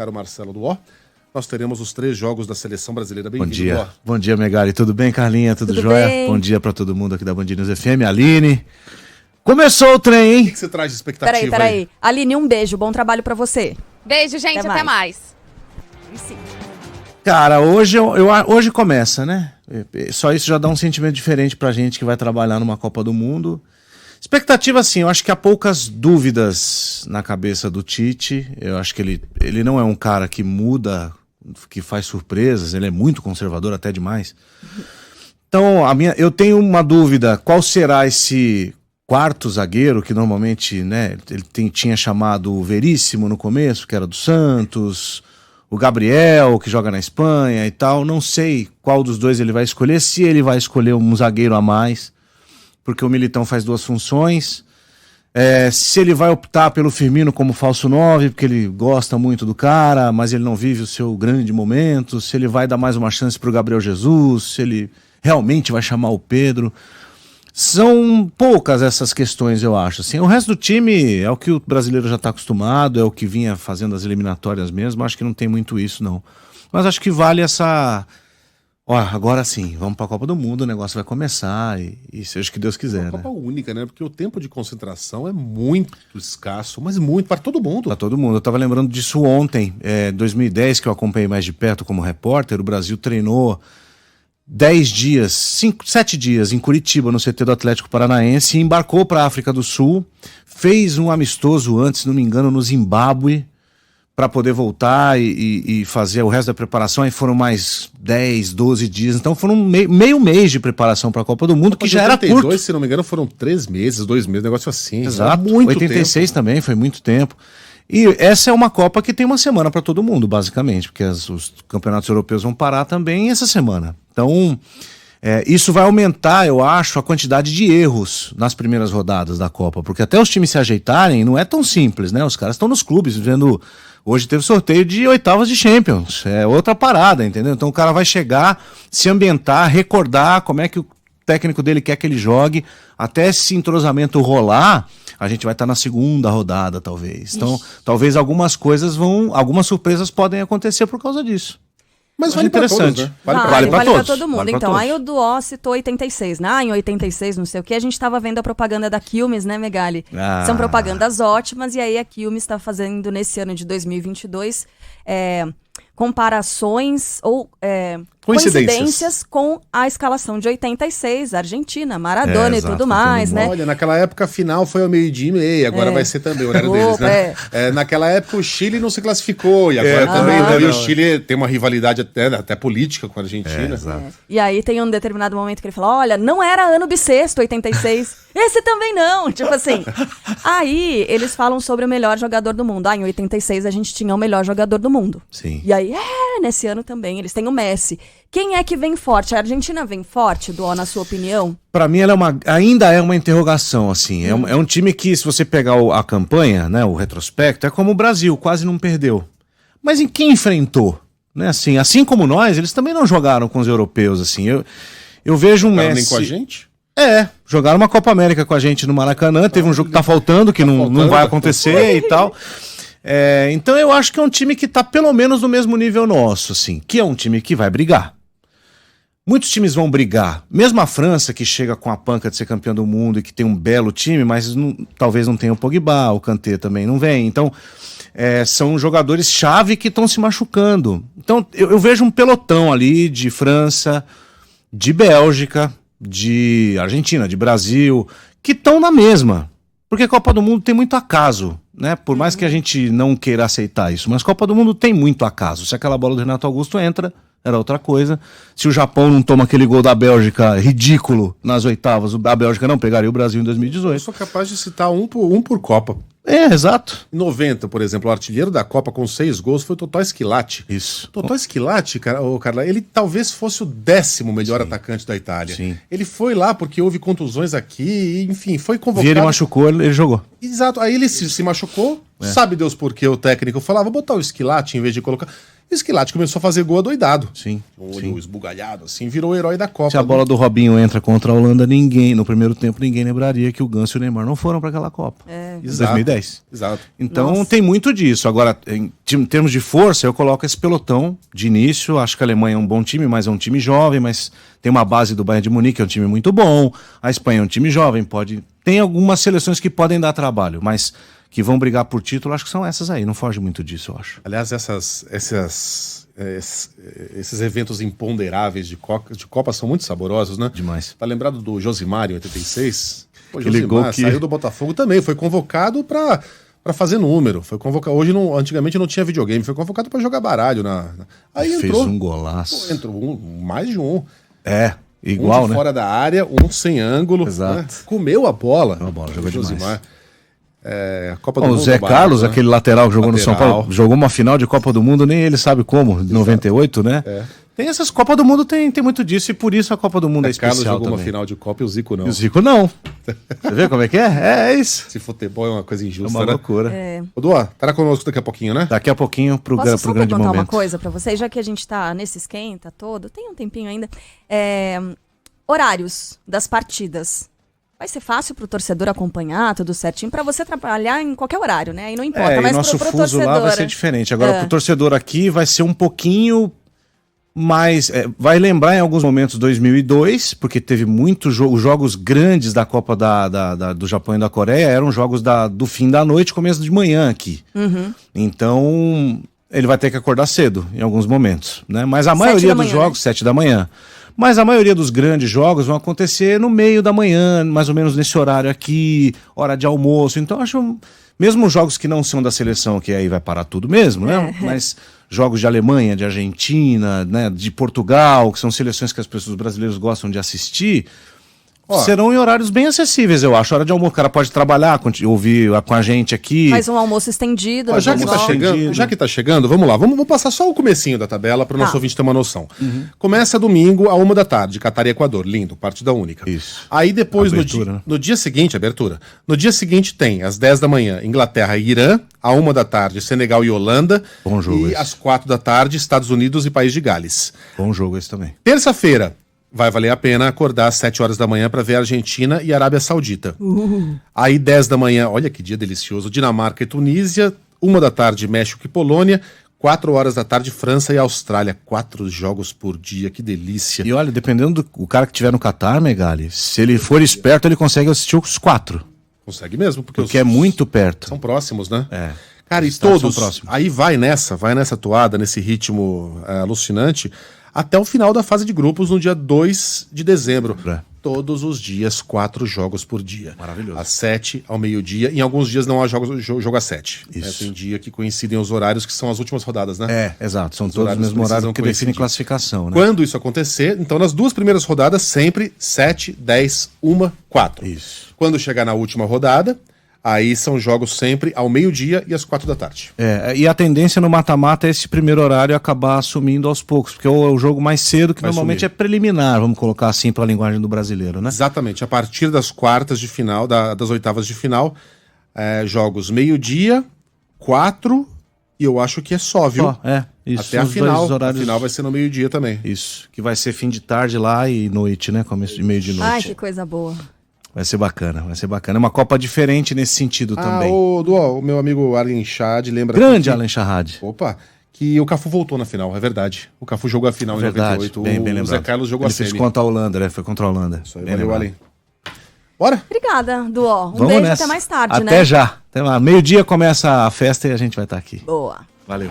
caro Marcelo Duó, nós teremos os 3 jogos da Seleção Brasileira. Bem-vindo, Bom dia. Duó. Bom dia, Megali. Tudo bem, Carlinha? Tudo jóia? Bem? Bom dia pra todo mundo aqui da Band News FM. Aline, começou o trem, hein? O que você traz de expectativa Peraí. Aline, um beijo. Bom trabalho pra você. Beijo, gente. Até mais. Sim. Cara, hoje começa, né? Só isso já dá um sentimento diferente pra gente que vai trabalhar numa Copa do Mundo. Expectativa, assim, eu acho que há poucas dúvidas na cabeça do Tite. Eu acho que ele não é um cara que muda, que faz surpresas, ele é muito conservador, até demais. Então, eu tenho uma dúvida, qual será esse quarto zagueiro, que normalmente, né, ele tinha chamado o Veríssimo no começo, que era do Santos, o Gabriel, que joga na Espanha e tal. Não sei qual dos dois ele vai escolher, se ele vai escolher um zagueiro a mais, porque o Militão faz 2 funções. Se ele vai optar pelo Firmino como falso 9, porque ele gosta muito do cara, mas ele não vive o seu grande momento, se ele vai dar mais uma chance para o Gabriel Jesus, se ele realmente vai chamar o Pedro. São poucas essas questões, eu acho. Assim, o resto do time é o que o brasileiro já está acostumado, é o que vinha fazendo as eliminatórias mesmo, acho que não tem muito isso, não. Mas acho que vale essa... agora sim, vamos para a Copa do Mundo, o negócio vai começar e seja o que Deus quiser. É uma Copa única, né? Porque o tempo de concentração é muito escasso, mas muito, para todo mundo. Para todo mundo. Eu estava lembrando disso ontem, 2010, que eu acompanhei mais de perto como repórter. O Brasil treinou 7 dias em Curitiba, no CT do Atlético Paranaense, e embarcou para a África do Sul, fez um amistoso antes, se não me engano, no Zimbábue, para poder voltar e fazer o resto da preparação. Aí foram mais 10, 12 dias, então foram meio mês de preparação para a Copa do Mundo, que já 82, era curto. Se não me engano, foram 3 meses, 2 meses, negócio assim. Exato, muito 86 tempo. Também, foi muito tempo. E essa é uma Copa que tem uma semana para todo mundo, basicamente, porque os campeonatos europeus vão parar também essa semana. Então, isso vai aumentar, eu acho, a quantidade de erros nas primeiras rodadas da Copa, porque até os times se ajeitarem não é tão simples, né? Os caras estão nos clubes vivendo... Hoje teve sorteio de oitavas de Champions, é outra parada, entendeu? Então o cara vai chegar, se ambientar, recordar como é que o técnico dele quer que ele jogue, até esse entrosamento rolar, a gente vai estar na segunda rodada, talvez. Então, talvez algumas surpresas podem acontecer por causa disso. Mas vale interessante, todos, né? Vale para todo mundo. Vale então, aí o Duó citou 86, né? Em 86, não sei o que, a gente estava vendo a propaganda da Quilmes, né, Megali? São propagandas ótimas, e aí a Quilmes está fazendo nesse ano de 2022 comparações ou coincidências com a escalação de 86, Argentina, Maradona e tudo mais, né? Olha, naquela época a final foi ao 12h30, agora vai ser também o horário deles, né? Naquela época o Chile não se classificou, e agora também não. E o Chile tem uma rivalidade até política com a Argentina. E aí tem um determinado momento que ele fala, olha, não era ano bissexto, 86, esse também não, tipo assim. Aí eles falam sobre o melhor jogador do mundo. Em 86 a gente tinha o melhor jogador do mundo. Sim. E aí, nesse ano também, eles têm o Messi. Quem é que vem forte? A Argentina vem forte, Duó, na sua opinião? Para mim, ela ainda é uma interrogação, assim. É um time que, se você pegar a campanha, né, o retrospecto, é como o Brasil, quase não perdeu. Mas em quem enfrentou? Né, assim como nós, eles também não jogaram com os europeus, assim. Eu vejo um Messi... Nem com a gente? Jogaram uma Copa América com a gente no Maracanã, teve um jogo que tá faltando, que não vai acontecer e tal... então eu acho que é um time que tá pelo menos no mesmo nível nosso, assim, que é um time que vai brigar. Muitos times vão brigar, mesmo a França, que chega com a panca de ser campeão do mundo e que tem um belo time, mas talvez não tenha o Pogba, o Kanté também não vem, então são jogadores-chave que estão se machucando. Então eu vejo um pelotão ali de França, de Bélgica, de Argentina, de Brasil, que estão na mesma. Porque a Copa do Mundo tem muito acaso, né? Por mais que a gente não queira aceitar isso, mas a Copa do Mundo tem muito acaso. Se aquela bola do Renato Augusto entra, era outra coisa. Se o Japão não toma aquele gol da Bélgica ridículo nas oitavas, a Bélgica não pegaria o Brasil em 2018. Eu sou capaz de citar um por Copa. Exato. Em 90, por exemplo, o artilheiro da Copa com 6 gols foi o Totó Schillaci. Isso. Totó Schillaci, Carla, ele talvez fosse o 10º melhor atacante da Itália. Sim. Ele foi lá porque houve contusões aqui, enfim, foi convocado. Ele machucou, ele jogou. Exato, aí ele se machucou, sabe Deus por que o técnico falava, vou botar o Schillaci em vez de colocar... O Schillaci começou a fazer gol adoidado. Sim. O olho esbugalhado, assim, virou o herói da Copa. Se a bola do Robinho entra contra a Holanda, no primeiro tempo, ninguém lembraria que o Ganso e o Neymar não foram para aquela Copa. Em 2010. Exato. Então tem muito disso. Agora, em termos de força, eu coloco esse pelotão de início. Acho que a Alemanha é um bom time, mas é um time jovem, mas tem uma base do Bayern de Munique, é um time muito bom. A Espanha é um time jovem, tem algumas seleções que podem dar trabalho, mas que vão brigar por título, acho que são essas aí. Não foge muito disso, eu acho. Aliás, esses eventos imponderáveis de Copa são muito saborosos, né? Demais. Tá lembrado do Josimar em 86? Pô, Josimar saiu do Botafogo também, foi convocado pra fazer número. Foi convocado. Antigamente não tinha videogame, foi convocado pra jogar baralho. Aí fez entrou. Um golaço. Pô, entrou mais de um. Igual, um de né? fora da área, um sem ângulo. Exato. Né? Comeu a bola. Jogou Josimar. demais. A Copa do Mundo. O Zé Carlos, aquele lateral que jogou no São Paulo, jogou uma final de Copa do Mundo, nem ele sabe como, de 98, né? Tem essas Copa do Mundo, tem muito disso, e por isso a Copa do Mundo é especial. Carlos jogou também. Uma final de Copa e o Zico não. E o Zico não. Você vê como é que é? É isso. Esse futebol é uma coisa injusta, É uma loucura. O Duá, estará conosco daqui a pouquinho, né? Daqui a pouquinho pro Posso só grande perguntar momento. uma coisa pra vocês, já que a gente tá nesse esquenta todo, tem um tempinho ainda. Horários das partidas. Vai ser fácil pro torcedor acompanhar tudo certinho, pra você trabalhar em qualquer horário, né? Aí não importa, mas nosso pro fuso torcedor lá vai ser diferente. Agora, pro torcedor aqui vai ser um pouquinho mais... vai lembrar em alguns momentos 2002, porque teve muitos jogos grandes da Copa do Japão e da Coreia, eram jogos do fim da noite, começo de manhã aqui. Então, ele vai ter que acordar cedo em alguns momentos, né? Mas a maioria dos jogos, 7 da manhã. Mas a maioria dos grandes jogos vão acontecer no meio da manhã, mais ou menos nesse horário aqui, hora de almoço. Então, acho, mesmo jogos que não são da seleção, que aí vai parar tudo mesmo, né? Mas jogos de Alemanha, de Argentina, né? De Portugal, que são seleções que os brasileiros gostam de assistir, serão em horários bem acessíveis, eu acho. Hora de almoço, o cara pode trabalhar, ouvir com a gente aqui. Faz um almoço estendido. Já que tá chegando, vamos lá. Vamos passar só o comecinho da tabela para o nosso ouvinte ter uma noção. Começa domingo, à 13h, Catar e Equador. Lindo, partida única. Isso. Aí depois, abertura, no dia seguinte, abertura. No dia seguinte tem, às 10 da manhã, Inglaterra e Irã. À 13h, Senegal e Holanda. Bom jogo E esse. às 4h, Estados Unidos e País de Gales. Bom jogo esse também. Terça-feira, vai valer a pena acordar às 7 horas da manhã para ver a Argentina e a Arábia Saudita. Aí 10 da manhã, olha que dia delicioso, Dinamarca e Tunísia. 13h, México e Polônia. 16h, França e Austrália. 4 jogos por dia, que delícia. E olha, dependendo do cara que tiver no Catar, Megali, se ele for esperto, ele consegue assistir os 4. Consegue mesmo, porque é muito perto. São próximos, né? Cara, e São todos, próximos. aí vai nessa toada, nesse ritmo alucinante, até o final da fase de grupos, no dia 2 de dezembro. Todos os dias, 4 jogos por dia. Maravilhoso. Às 7, ao meio-dia. Em alguns dias não há jogo às 7. Isso. Tem dia que coincidem os horários, que são as últimas rodadas, né? Exato. São Os todos os horários mesmos horários precisam que definem coincidir. classificação, né? Quando isso acontecer, então nas 2 primeiras rodadas, sempre 7, 10, 1, 4. Isso. Quando chegar na última rodada, aí são jogos sempre ao meio-dia e às 4h. E a tendência no mata-mata é esse primeiro horário acabar assumindo aos poucos, porque é o jogo mais cedo, que Vai normalmente sumir. é preliminar, vamos colocar assim para a linguagem do brasileiro, né? Exatamente. A partir das quartas de final, das oitavas de final, jogos meio-dia, 4, e eu acho que é só, viu? Isso. Até a os final. dois horários... A final vai ser no meio-dia também. Isso, que vai ser fim de tarde lá e noite, né? Começo de meio de noite. Ai, que coisa boa. Vai ser bacana, vai ser bacana. É uma Copa diferente nesse sentido também. O meu amigo Arlen Chad lembra... Grande Arlen Charrad. Opa, que o Cafu voltou na final, é verdade. O Cafu jogou a final em 98. Bem o lembrado. Zé Carlos jogou Ele a semi. fez contra a Holanda, né? Foi contra a Holanda. Isso aí, Bem valeu, lembrado. Arlen. Bora? Obrigada, Duó. Vamos Beijo nessa. até mais tarde, né? Até já. Até lá. Meio-dia começa a festa e a gente vai estar aqui. Boa. Valeu.